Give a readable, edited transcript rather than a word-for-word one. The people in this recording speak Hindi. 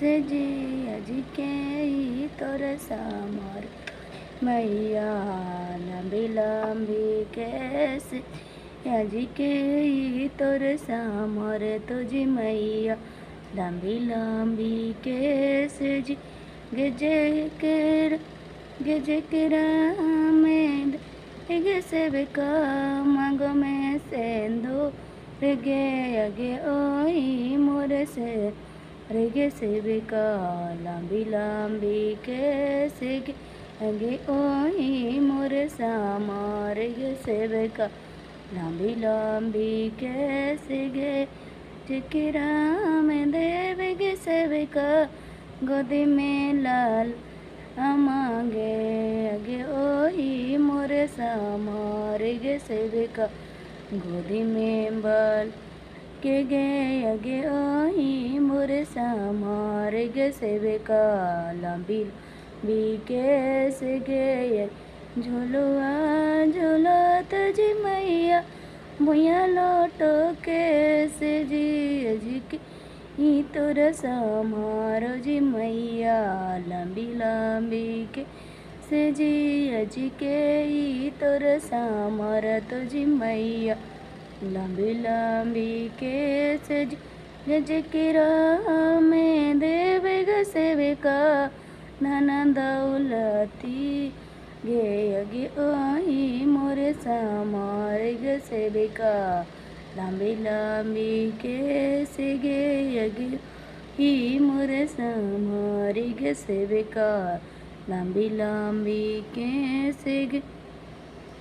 से जी अज के तोर सामर मैया लंबी लंबी कैसे अज के तोर सामर तुझी मैया लंबी लंबी कैसे जी गजकेरा में गे सेविका मांगो में सेंदो गे अगे ओई मोरे से गे सेविका लंबी लंबी कैसे गे अगे ओई मोरे सामर गे सेविका लंबी लंबी कैसे गे चिकिरा में देव गे सेविका गोदी में लाल मांगे अगे ओही मोरे सामर गे सेविका गोदी में बाल के गे अगे ओही मोरे सामर गे सेविका लंबी लंबी कैसे गे झुलुआ झुलत जी मैया भुया लौटो कैसे जी के तोर सामर जी मैया लंबी लंबी के से जी अज के तोर सामर तुझी मैया लंबी लंबी के से जी गज के में देव ग सेविका नाना दौलती गे अगे ओही मोरे सामर ग सेविका लंबी लंबी कैसे गे अगे ही मोरे सामर ग सेविका लंबी लंबी कैसे गे